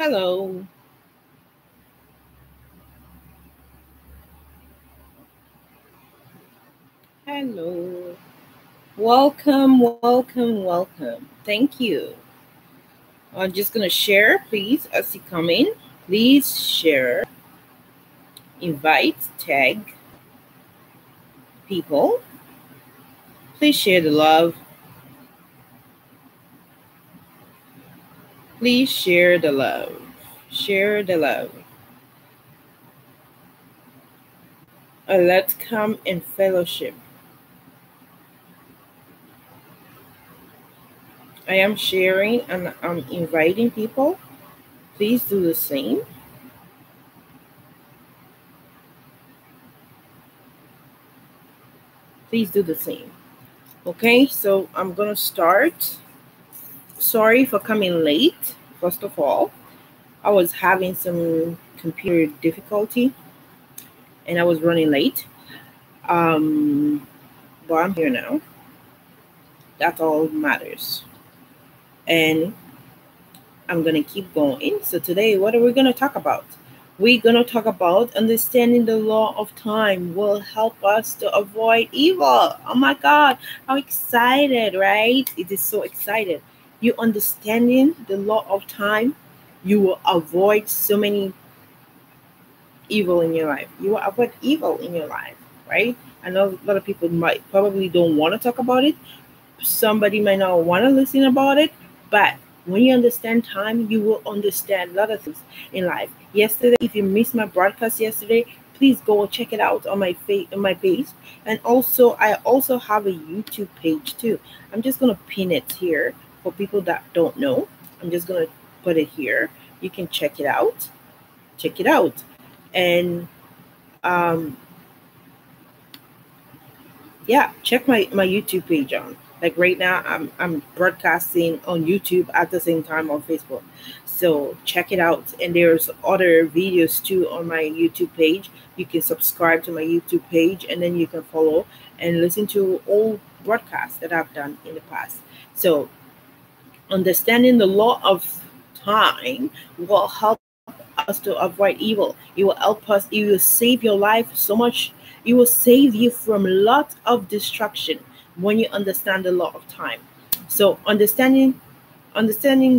Hello. Hello. Welcome. Thank you. I'm just going to share, please, as you come in. Please share, invite, tag people. Please share the love. Please share the love. Share the love. Let's come in fellowship. I am sharing and I'm inviting people. Please do the same. Please do the same. Okay, so I'm going to start. Sorry for coming late, first of all. I was having some computer difficulty and I was running late. But I'm here now. That's all matters. And I'm going to keep going. So today, what are we going to talk about? We're going to talk about understanding the law of time will help us to avoid evil. Oh my God, how excited, right? It is so excited. You understanding the law of time, you will avoid so many evil in your life. You will avoid evil in your life, right? I know a lot of people might probably don't want to talk about it. Somebody might not want to listen about it, but when you understand time, you will understand a lot of things in life. Yesterday, if you missed my broadcast yesterday, please go check it out on my page. And also, I also have a YouTube page too. I'm just gonna pin it here for people that don't know. I'm just gonna put it here. You can check it out. Check it out, and um, yeah, check my YouTube page on. Like right now, I'm broadcasting on YouTube at the same time on Facebook. So check it out. And there's other videos too on my YouTube page. You can subscribe to my YouTube page and then you can follow and listen to all broadcasts that I've done in the past. So understanding the law of time will help us to avoid evil. It will help us, it will save your life so much. It will save you from a lot of destruction when you understand the law of time. So understanding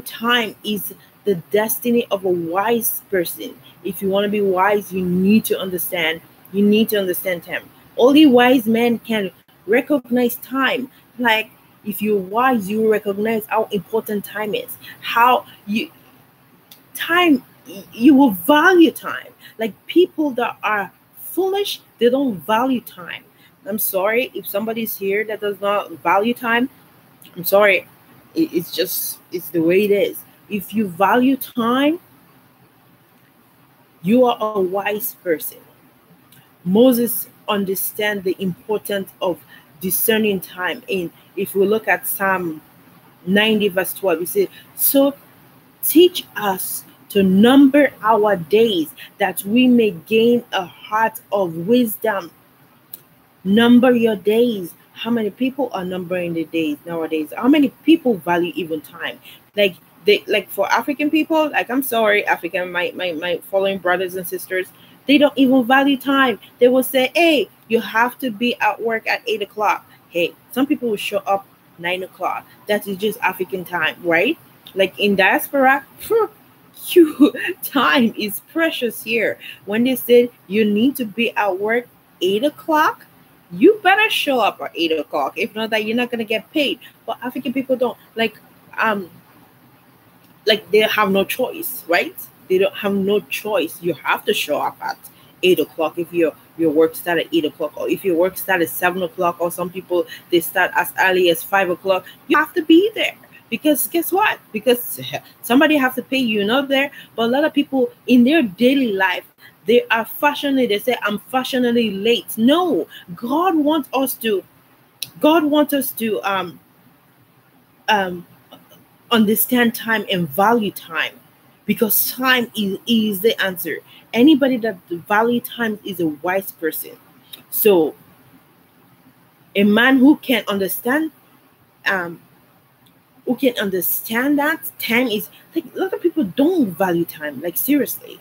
time is the destiny of a wise person. If you want to be wise, you need to understand time. Only wise men can recognize time. Like if you're wise, you will recognize how important time is. How you time you will value time. Like people that are foolish, they don't value time. I'm sorry if somebody's here that does not value time. I'm sorry. It's the way it is. If you value time, you are a wise person. Moses understand the importance of discerning time. And if we look at Psalm 90 verse 12, it says, so teach us to number our days that we may gain a heart of wisdom. Number your days. How many people are numbering the days nowadays? How many people value even time? Like like for African people, like I'm sorry, African, my following brothers and sisters, they don't even value time. They will say, hey, you have to be at work at 8 o'clock. Hey, some people will show up 9 o'clock. That is just African time, right? Like in diaspora, you time is precious here. When they said you need to be at work 8 o'clock, you better show up at 8 o'clock. If not, that you're not gonna get paid. But African people don't um like they have no choice, right? They don't have no choice. You have to show up at 8 o'clock if your work start at 8 o'clock, or if your work start at 7 o'clock, or some people they start as early as 5 o'clock. You have to be there because guess what? Because somebody have to pay you, not there. But a lot of people in their daily life they are fashionably. They say I'm fashionably late. No, God wants us to. God wants us to um understand time and value time because time is the answer. Anybody that value time is a wise person. So a man who can understand um who can understand that time is like, a lot of people don't value time. Like, seriously,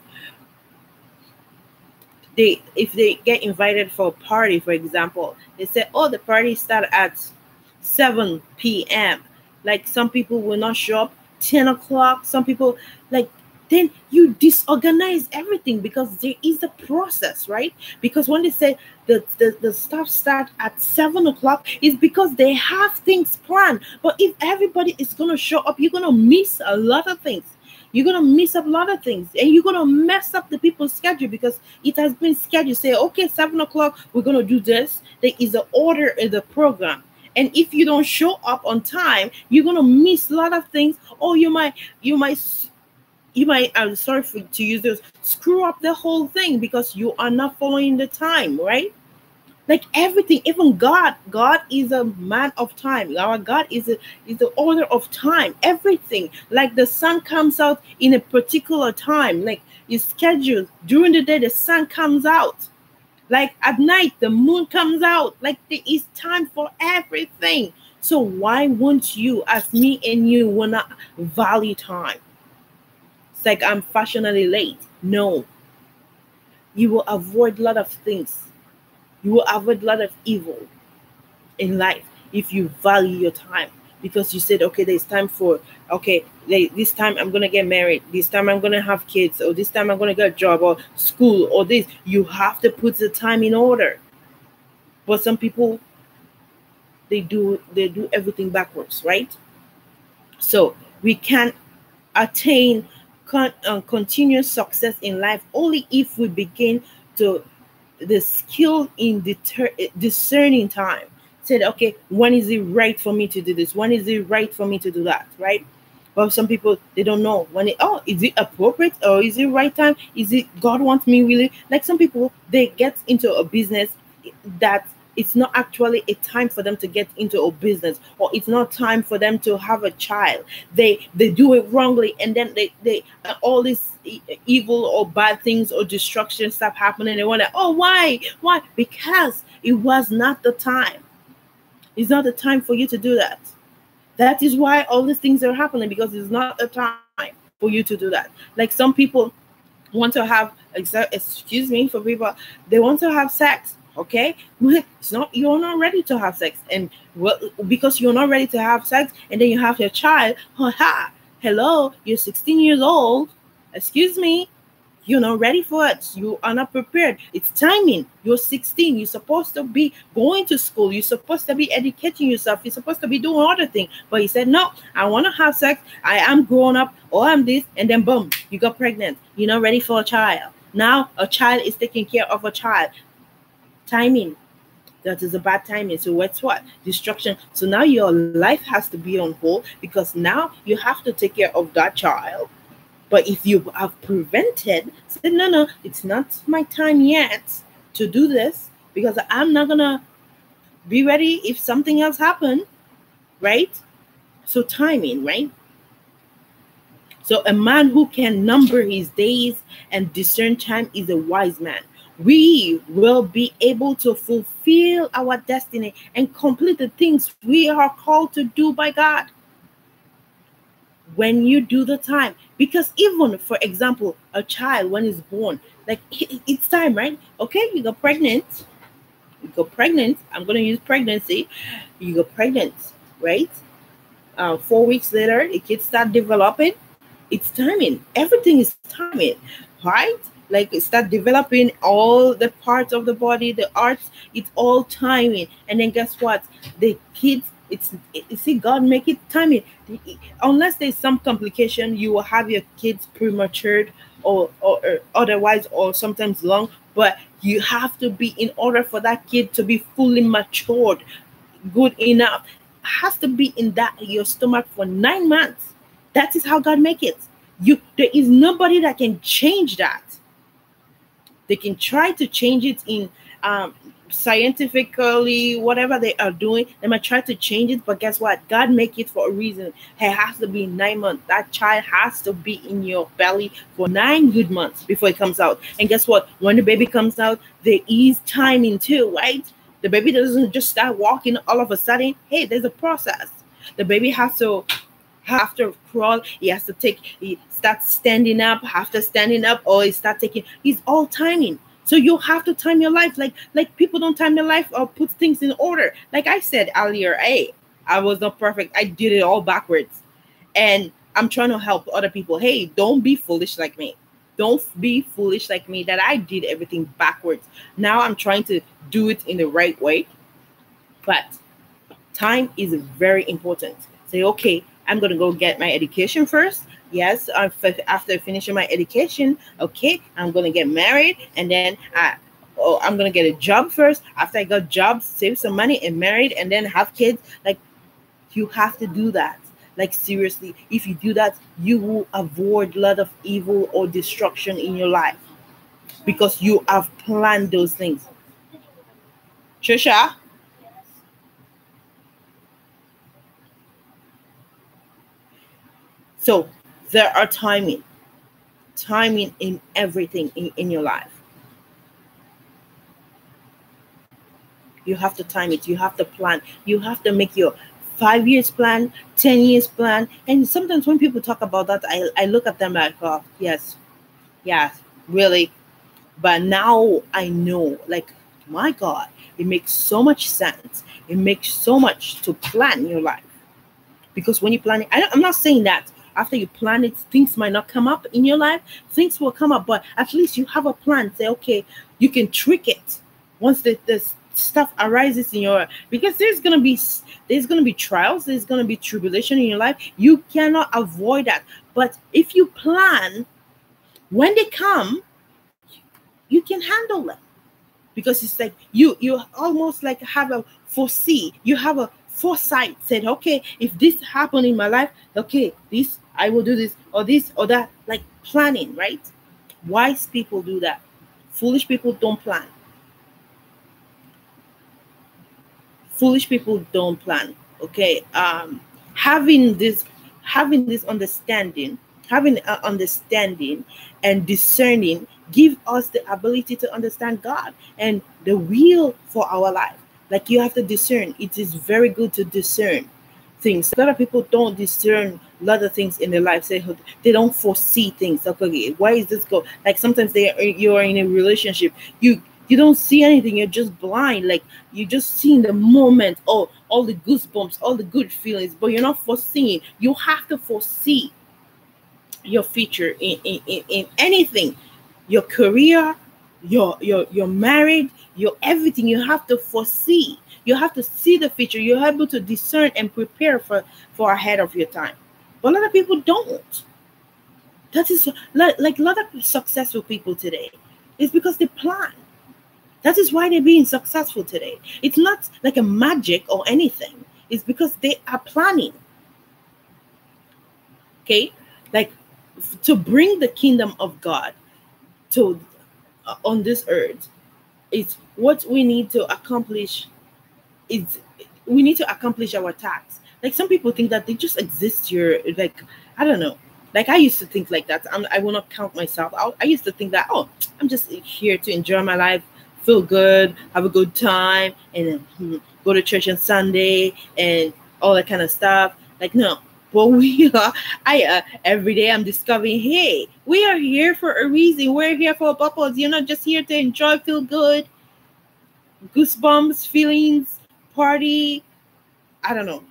if they get invited for a party, for example, they say, oh, the party start at 7 p.m. Like, some people will not show up 10 o'clock. Some people, like, then you disorganize everything, because there is a process, right? Because when they say the stuff start at 7 o'clock, is because they have things planned. But if everybody is going to show up, you're going to miss a lot of things. You're going to miss up a lot of things, and you're going to mess up the people's schedule, because it has been scheduled. Say, okay, 7 o'clock, we're going to do this. There is an order in the program. And if you don't show up on time, you're going to miss a lot of things. Or you might, I'm sorry to use this, screw up the whole thing because you are not following the time, right? Like, everything, even God is a man of time. Our God is the order of time. Everything, like the sun comes out in a particular time, like it's scheduled. During the day, the sun comes out. Like, at night, the moon comes out. Like, there is time for everything. So why won't you, as me and you, wanna value time? It's like, I'm fashionably late. No. You will avoid a lot of things. You will avoid a lot of evil in life if you value your time. Because you said, okay, there's time for, okay, this time I'm going to get married. This time I'm going to have kids. Or this time I'm going to get a job or school or this. You have to put the time in order. But some people, they do everything backwards, right? So we can attain continuous success in life only if we begin to the skill in discerning time. Said, okay, when is it right for me to do this? When is it right for me to do that? Right? But some people, they don't know when is it appropriate, or is it right time? Is it God wants me really? Like, some people, they get into a business that it's not actually a time for them to get into a business, or it's not time for them to have a child. They do it wrongly, and then they all these evil or bad things or destruction stuff happening. They wonder, oh, why? Because it was not the time. It's not the time for you to do that. That is why all these things are happening, because it's not a time for you to do that. Like, some people want to have, excuse me for people, they want to have sex. Okay, it's not, you're not ready to have sex, and well, because you're not ready to have sex, and then you have your child. Hello, you're 16 years old. Excuse me, you're not ready for it. You are not prepared. It's timing. You're 16. You're supposed to be going to school. You're supposed to be educating yourself. You're supposed to be doing other things. But you said, no, I want to have sex. I am grown up, or I'm this, and then boom, you got pregnant. You're not ready for a child. Now a child is taking care of a child. Timing. That is a bad timing. So what's what? Destruction. So now your life has to be on hold, because now you have to take care of that child. But if you have prevented, say, no, it's not my time yet to do this, because I'm not gonna be ready if something else happens, right? So timing, right? So a man who can number his days and discern time is a wise man. We will be able to fulfill our destiny and complete the things we are called to do by God when you do the time. Because even, for example, a child, when it's born, like, it's time, right? Okay, you got pregnant. I'm going to use pregnancy. You got pregnant, right? 4 weeks later, the kids start developing. It's timing. Everything is timing, right? Like, it start developing all the parts of the body, the arts, it's all timing. And then guess what? The kids, see, God make it timing. Unless there's some complication, you will have your kids prematured or otherwise, or sometimes long. But you have to be, in order for that kid to be fully matured, good enough, has to be in your stomach for 9 months. That is how God make it. There is nobody that can change that. They can try to change it in scientifically, whatever they are doing. They might try to change it, but guess what? God make it for a reason. It has to be 9 months. That child has to be in your belly for 9 good months before it comes out. And guess what? When the baby comes out, there is timing too, right? The baby doesn't just start walking all of a sudden. Hey, there's a process. The baby has to After crawl, he starts standing up. After standing up, or he start taking, he's all timing. So you have to time your life. Like people don't time their life or put things in order. Like I said earlier, hey, I was not perfect. I did it all backwards. And I'm trying to help other people. Hey, don't be foolish like me. Don't be foolish like me that I did everything backwards. Now I'm trying to do it in the right way. But time is very important. Say, okay, I'm going to go get my education first. Yes, after finishing my education, okay, I'm going to get married, and then I'm going to get a job first. After I got job, save some money and married, and then have kids. Like, you have to do that. Like, seriously, if you do that, you will avoid a lot of evil or destruction in your life because you have planned those things. Trisha? So there are timing in everything in your life. You have to time it. You have to plan. You have to make your 5 years plan, 10 years plan. And sometimes when people talk about that, I look at them like, oh, yes, yes, really. But now I know, like, my God, it makes so much sense. It makes so much to plan your life. Because when you plan it, I'm not saying that after you plan it, things might not come up in your life. Things will come up, but at least you have a plan. Say, okay, you can trick it once the stuff arises in your, because there's gonna be trials, there's gonna be tribulation in your life. You cannot avoid that. But if you plan, when they come, you can handle them, because it's like you almost like have a foresee, you have a foresight, said, okay, if this happened in my life, okay, this I will do this or this or that, like planning, right? Wise people do that. Foolish people don't plan. Foolish people don't plan. Okay. Having this understanding, having understanding and discerning give us the ability to understand God and the will for our life. Like, you have to discern. It is very good to discern things. A lot of people don't discern a lot of things in their life. Say they don't foresee things. Like, okay, why is this go? Like, sometimes you are in a relationship. You don't see anything. You're just blind. Like, you just see in the moment. Oh, all the goosebumps, all the good feelings, but you're not foreseeing. You have to foresee your future in anything, your career, your marriage, your everything. You have to foresee. You have to see the future. You're able to discern and prepare for ahead of your time. But a lot of people don't. That is like a lot of successful people today. It's because they plan. That is why they're being successful today. It's not like a magic or anything. It's because they are planning. Okay, like, to bring the kingdom of God to on this earth, it's what we need to accomplish. Is we need to accomplish our tasks. Like, some people think that they just exist here. Like, I don't know. Like, I used to think like that. I will not count myself out. I used to think that, oh, I'm just here to enjoy my life, feel good, have a good time, and then go to church on Sunday and all that kind of stuff. Like, no. But we are, every day I'm discovering, hey, we are here for a reason. We're here for a purpose. You're not just here to enjoy, feel good, goosebumps, feelings, party. I don't know.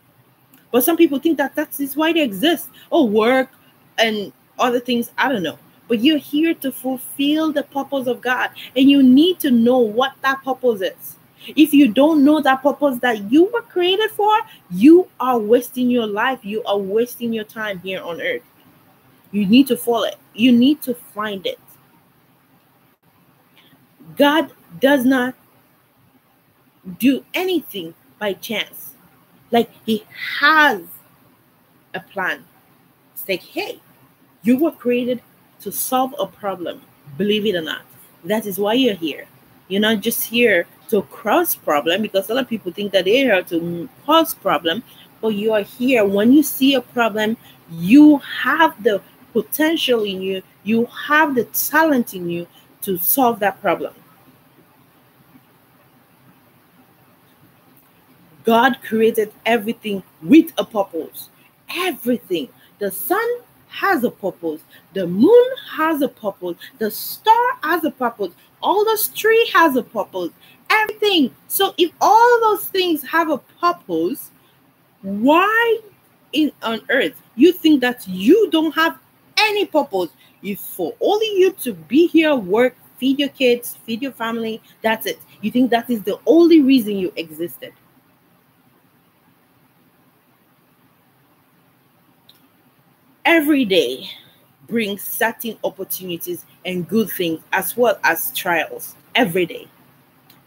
But some people think that that is why they exist. Oh, work and other things. I don't know. But you're here to fulfill the purpose of God. And you need to know what that purpose is. If you don't know that purpose that you were created for, you are wasting your life. You are wasting your time here on earth. You need to follow it. You need to find it. God does not do anything by chance. Like, he has a plan. It's like, hey, you were created to solve a problem. Believe it or not. That is why you're here. You're not just here to cause problem, because a lot of people think that they're here to cause problem, but you are here. When you see a problem, you have the potential in you. You have the talent in you to solve that problem. God created everything with a purpose. everything. The sun has a purpose. The moon has a purpose. The star has a purpose. All the tree has a purpose. Everything. So if all those things have a purpose, why on earth you think that you don't have any purpose? If for only you to be here, work, feed your kids, feed your family, that's it. You think that is the only reason you existed? Every day brings certain opportunities and good things as well as trials. Every day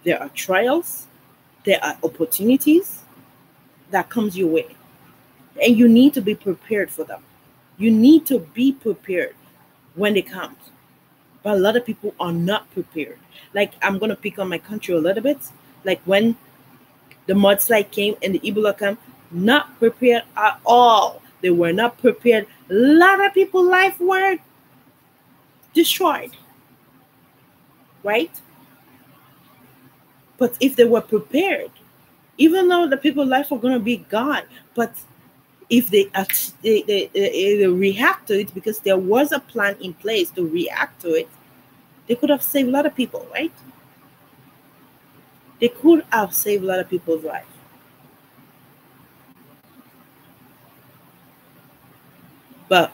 there are trials, there are opportunities that comes your way, and you need to be prepared for them. You need to be prepared when they come. But a lot of people are not prepared. Like, I'm gonna pick on my country a little bit. Like when the mudslide came and the Ebola came, not prepared at all. They were not prepared. A lot of people's life were destroyed, right? But if they were prepared, even though the people's life were gonna be gone, but if they react to it, because there was a plan in place to react to it, they could have saved a lot of people, right? They could have saved a lot of people's life. But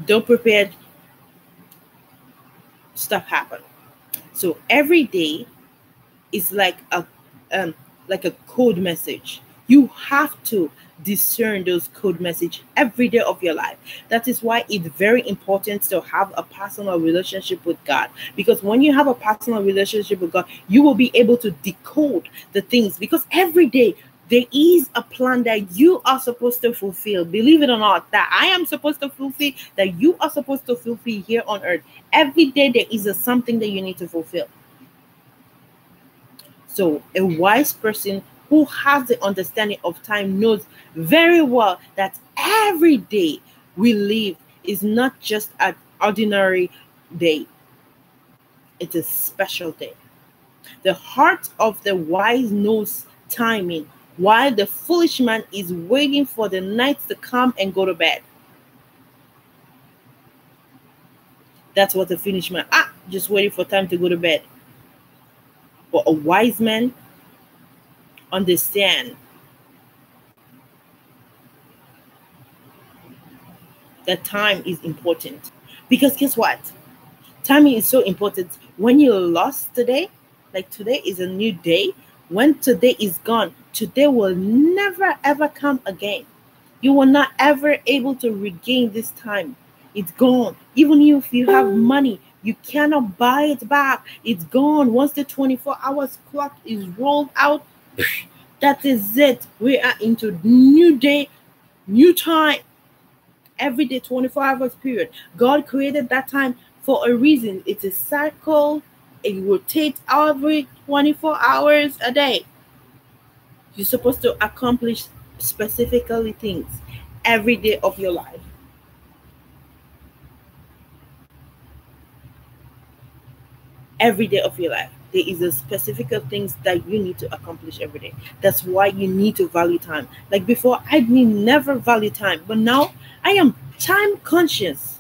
don't prepare, stuff happen. So every day is like a code message. You have to discern those code message every day of your life. That is why it's very important to have a personal relationship with God, because when you have a personal relationship with God, you will be able to decode the things, because every day there is a plan that you are supposed to fulfill. Believe it or not, that I am supposed to fulfill, that you are supposed to fulfill here on earth. Every day there is something that you need to fulfill. So a wise person who has the understanding of time knows very well that every day we live is not just an ordinary day. It's a special day. The heart of the wise knows timing, while the foolish man is waiting for the night to come and go to bed. That's what the foolish man, just waiting for time to go to bed. But a wise man understand that time is important. Because guess what? Timing is so important. When you lost today, like today is a new day. When today is gone, today will never ever come again. You will not ever able to regain this time. It's gone. Even if you have money, you cannot buy it back. It's gone. Once the 24 hours clock is rolled out, that is it. We are into new day, new time. Every day, 24 hours period. God created that time for a reason. It's a cycle. It rotates every 24 hours a day. You're supposed to accomplish specifically things every day of your life. Every day of your life, there is a specific things that you need to accomplish every day. That's why you need to value time. Like before, I didn't never value time, but now I am time conscious.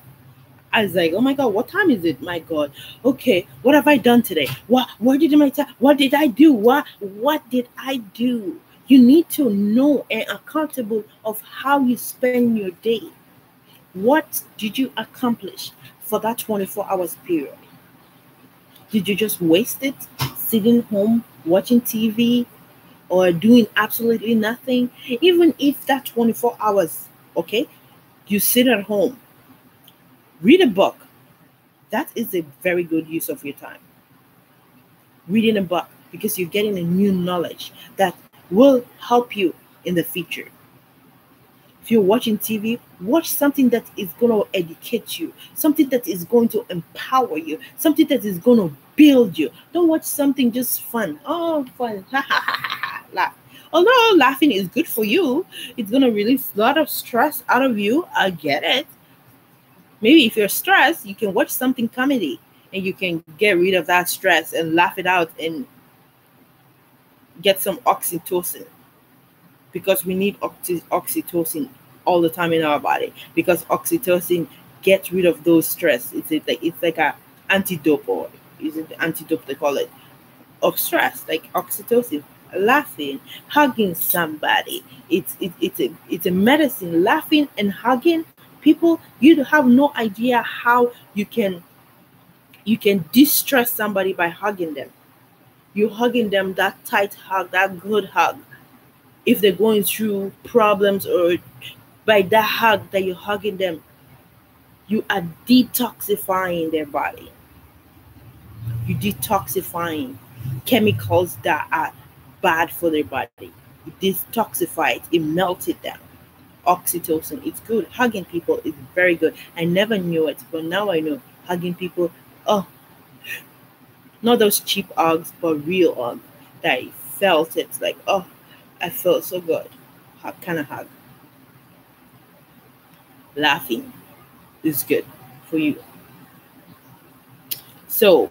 I was like, oh my God, what time is it? My God. Okay, what have I done today? What did my time? What did I do? What did I do? You need to know and accountable of how you spend your day. What did you accomplish for that 24 hours period? Did you just waste it sitting home watching TV or doing absolutely nothing? Even if that 24 hours, okay, you sit at home, read a book. That is a very good use of your time. Reading a book, because you're getting a new knowledge that will help you in the future. If you're watching TV, watch something that is going to educate you, something that is going to empower you, something that is going to build you. Don't watch something just fun. Oh, fun. Laugh. Although laughing is good for you, it's going to release a lot of stress out of you. I get it. Maybe if you're stressed, you can watch something comedy and you can get rid of that stress and laugh it out and get some oxytocin. because we need oxytocin all the time in our body, because oxytocin gets rid of those stress. It's like a antidote, or is it the antidote they call it, of stress, like oxytocin. Laughing, hugging somebody, it's a medicine. Laughing and hugging people, you have no idea how you can distress somebody by hugging them. You're hugging them, that tight hug, that good hug. If they're going through problems, or by that hug that you're hugging them, you are detoxifying their body. You're detoxifying chemicals that are bad for their body. It detoxifies it, it melts it down. Oxytocin, it's good. Hugging people is very good. I never knew it, but now I know. Hugging people, oh, not those cheap hugs, but real hug. That I felt it, like, oh, I felt so good. Hug, kind of hug. Laughing is good for you. So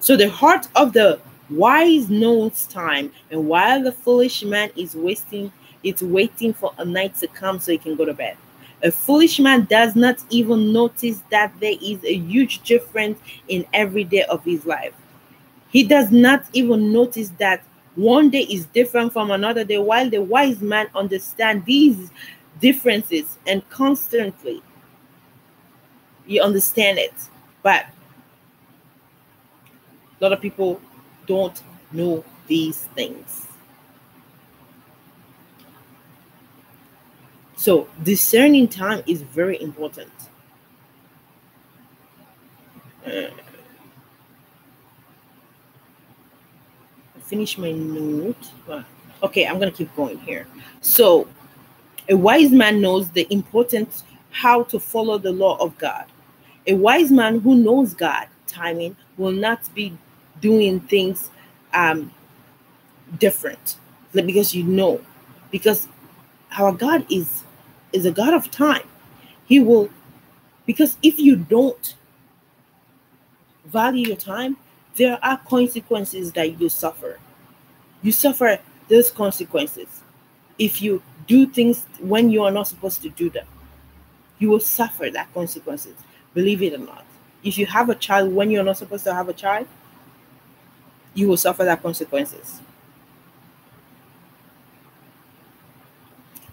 the heart of the wise knows time, and while the foolish man is wasting, it's waiting for a night to come so he can go to bed. A foolish man does not even notice that there is a huge difference in every day of his life. He does not even notice that one day is different from another day, while the wise man understands these differences and constantly you understand it. But a lot of people don't know these things. So discerning time is very important. Finish my note. Okay, I'm gonna keep going here. So a wise man knows the importance how to follow the law of God. A wise man who knows God timing will not be doing things different, because because our God is a God of time. He will, because if you don't value your time, there are consequences that you suffer. You suffer those consequences. If you do things when you are not supposed to do them, you will suffer that consequences. Believe it or not. If you have a child when you're not supposed to have a child, you will suffer that consequences.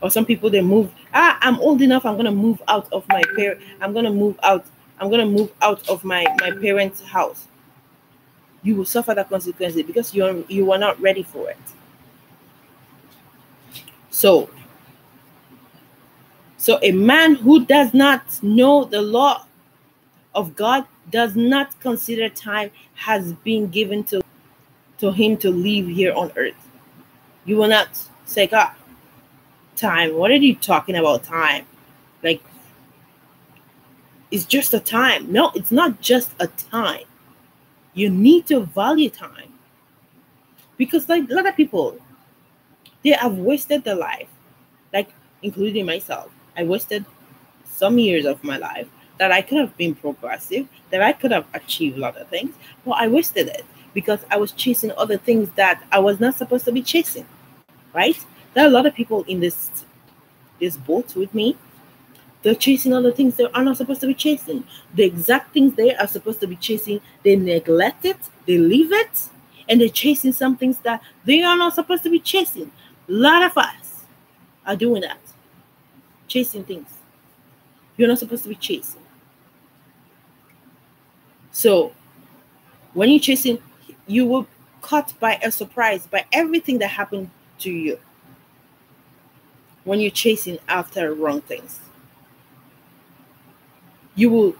Or some people, they move. I'm old enough. I'm gonna move out of my parent. I'm gonna move out of my parents' house. You will suffer that consequences because you are not ready for it. So a man who does not know the law of God does not consider time has been given to him to live here on earth. You will not say, God, time. What are you talking about, time? Like, it's just a time. No, it's not just a time. You need to value time. Because like a lot of people, they have wasted their life. Like, including myself. I wasted some years of my life that I could have been progressive, that I could have achieved a lot of things, but I wasted it because I was chasing other things that I was not supposed to be chasing, right? There are a lot of people in this boat with me. They're chasing other things they are not supposed to be chasing. The exact things they are supposed to be chasing, they neglect it, they leave it, and they're chasing some things that they are not supposed to be chasing. A lot of us are doing that. Chasing things you're not supposed to be chasing. So when you're chasing, you will caught by a surprise by everything that happened to you when you're chasing after wrong things. You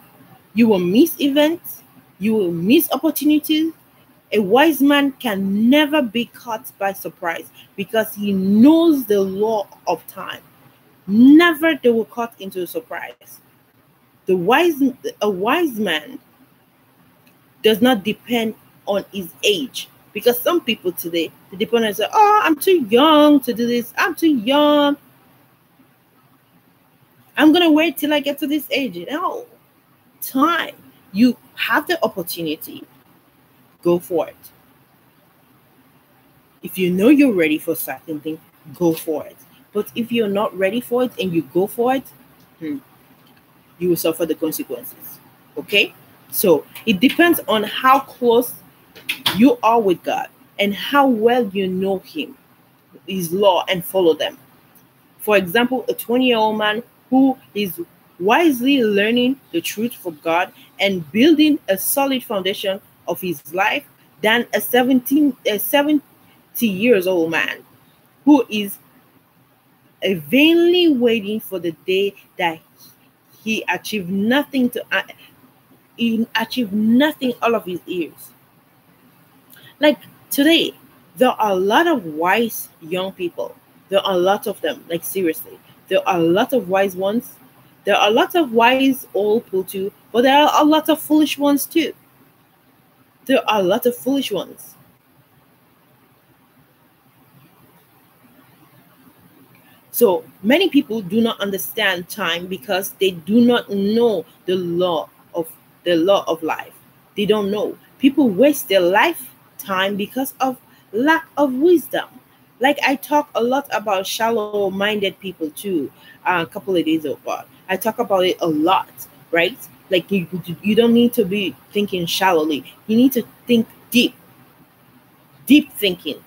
will miss events, you will miss opportunities. A wise man can never be caught by surprise because he knows the law of time. Never they will caught into a surprise. A wise man does not depend on his age, because some people today they depend on say, "Oh, I'm too young to do this. I'm too young. I'm gonna wait till I get to this age." No, time. You have the opportunity. Go for it. If you know you're ready for certain thing, go for it. But if you're not ready for it and you go for it, you will suffer the consequences. Okay? So it depends on how close you are with God and how well you know Him, His law, and follow them. For example, a 20-year-old man who is wisely learning the truth from God and building a solid foundation of his life than a 70 years old man who is vainly waiting for the day that he achieved nothing he achieved nothing all of his years. Like today, there are a lot of wise young people. There are a lot of them. Like seriously, there are a lot of wise ones. There are a lot of wise old people too, but there are a lot of foolish ones too. There are a lot of foolish ones. So many people do not understand time because they do not know the law of life. They don't know. People waste their lifetime because of lack of wisdom. Like I talk a lot about shallow-minded people too. A couple of days ago, I talk about it a lot, right? Like you don't need to be thinking shallowly. You need to think deep, deep thinking.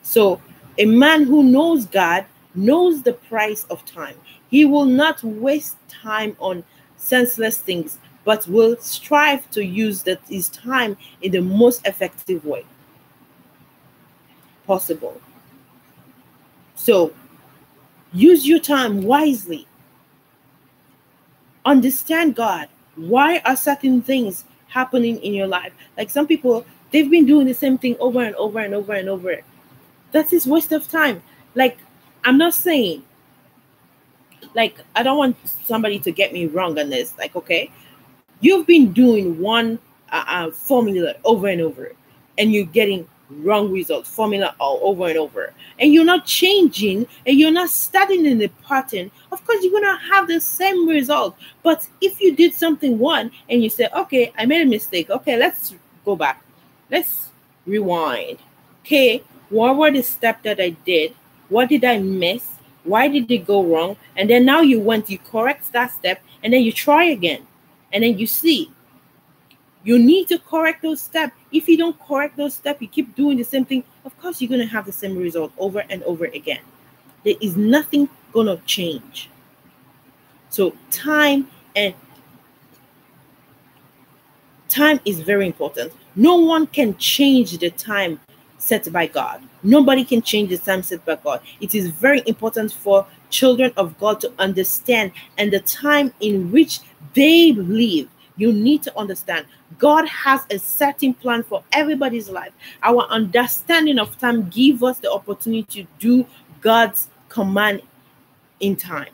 So, a man who knows God knows the price of time. He will not waste time on senseless things, but will strive to use his time in the most effective way possible. So, use your time wisely. Understand God. Why are certain things happening in your life? Like some people, they've been doing the same thing over and over and over and over. That is waste of time. Like, I'm not saying, like, I don't want somebody to get me wrong on this. Like, okay, you've been doing one formula over and over, and you're getting wrong results, formula all over and over, and you're not changing, and you're not studying in the pattern. Of course, you're gonna have the same result. But if you did something one, and you say, okay, I made a mistake. Okay, let's go back. Let's rewind. Okay, what were the steps that I did? What did I miss? Why did it go wrong? And then now you correct that step, and then you try again, and then you see. You need to correct those steps. If you don't correct those steps, you keep doing the same thing, of course you're going to have the same result over and over again. There is nothing going to change. So time is very important. No one can change the time set by God. Nobody can change the time set by God. It is very important for children of God to understand and the time in which they live. You need to understand God has a certain plan for everybody's life. Our understanding of time gives us the opportunity to do God's command in time.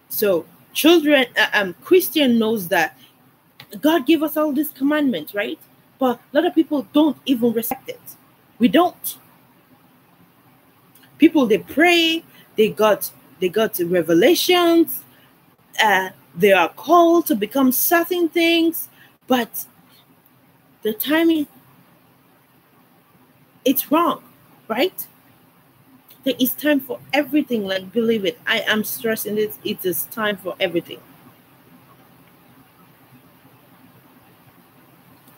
So children, Christian knows that God gave us all these commandments, right? But a lot of people don't even respect it. We don't. People, they pray, they got revelations, they are called to become certain things, but the timing, it's wrong, right? There is time for everything. Like, believe it, I am stressing this. It is time for everything.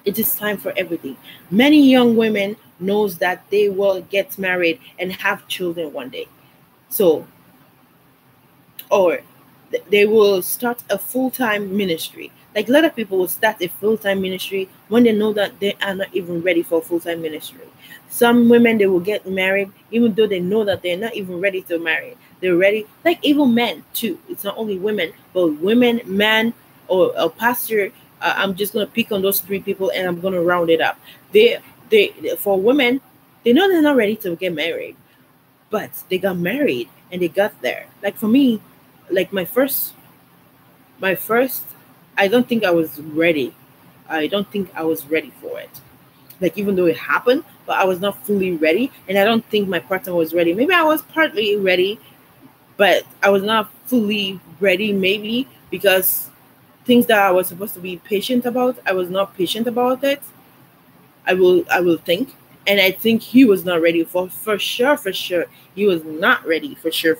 It is time for everything. Many young women knows that they will get married and have children one day. So, or they will start a full-time ministry. Like a lot of people will start a full-time ministry when they know that they are not even ready for full-time ministry. Some women, they will get married even though they know that they're not even ready to marry. They're ready, like even men too. It's not only women, but women, man, or a pastor. I'm just gonna pick on those three people and I'm gonna round it up. They for women, they know they're not ready to get married, but they got married and they got there. Like for me, like my first, I don't think I was ready. I don't think I was ready for it. Like even though it happened, but I was not fully ready, and I don't think my partner was ready. Maybe I was partly ready, but I was not fully ready. Maybe because things that I was supposed to be patient about, I was not patient about it. I will think. And I think he was not ready for sure, he was not ready for sure,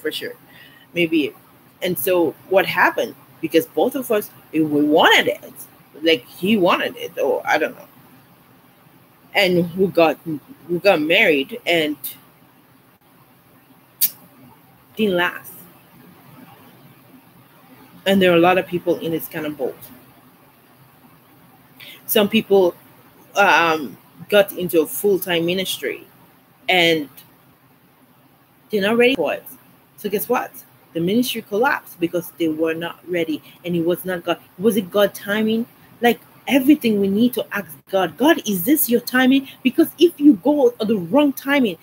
maybe. And so what happened, because both of us, we wanted it, like he wanted it, or I don't know. And we got married, and didn't last. And there are a lot of people in this kind of boat. Some people got into a full-time ministry, and they're not ready for it. So guess what? The ministry collapsed because they were not ready, and it was not God. Was it God timing? Like everything, we need to ask God. God, is this your timing? Because if you go at the wrong timing,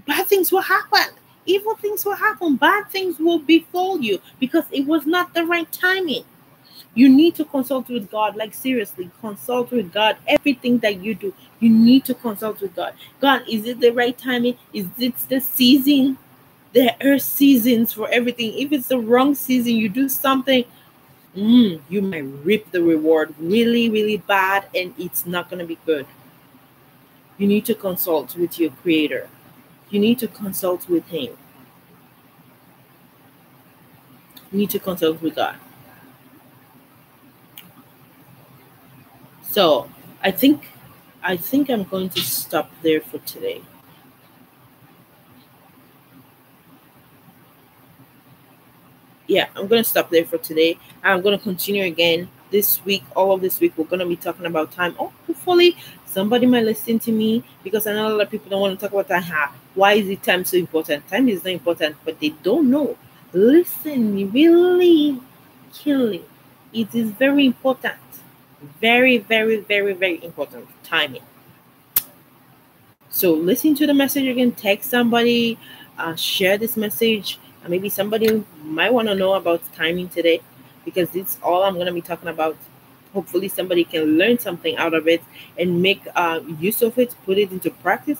bad things will happen. Evil things will happen. Bad things will befall you because it was not the right timing. You need to consult with God. Like seriously, consult with God. Everything that you do, you need to consult with God. God, is it the right timing? Is it the season? There are seasons for everything. If it's the wrong season, you do something, you might reap the reward really, really bad, and it's not going to be good. You need to consult with your Creator. You need to consult with Him. You need to consult with God. So I think I'm going to stop there for today. Yeah, I'm going to stop there for today. I'm going to continue again this week. All of this week, we're going to be talking about time. Oh, hopefully, somebody might listen to me, because I know a lot of people don't want to talk about time. Why is it time so important? Time is not important, but they don't know. Listen, really, keenly. It is very important. Very, very, very, very important. Timing. So listen to the message again, text somebody, share this message. Maybe somebody might want to know about timing today, because it's all I'm going to be talking about. Hopefully, somebody can learn something out of it and make use of it, put it into practice.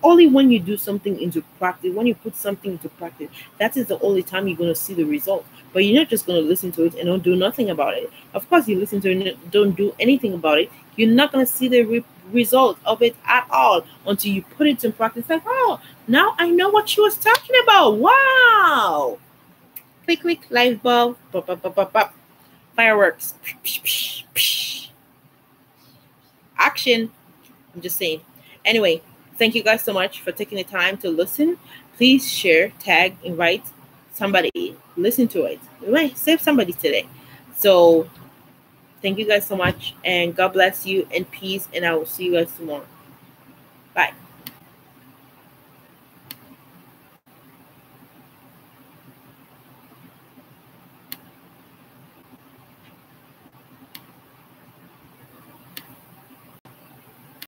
Only when you do something into practice, when you put something into practice, that is the only time you're going to see the result. But you're not just going to listen to it and don't do nothing about it. Of course, you listen to it and don't do anything about it. You're not going to see the result of it at all until you put it in practice. Like, oh, now I know what she was talking about. Wow. Click, click, light bulb, pop, pop, pop, pop, pop. Fireworks. Action. I'm just saying. Anyway, thank you guys so much for taking the time to listen. Please share, tag, invite somebody. Listen to it. We might save somebody today. So thank you guys so much, and God bless you, and peace, and I will see you guys tomorrow. Bye.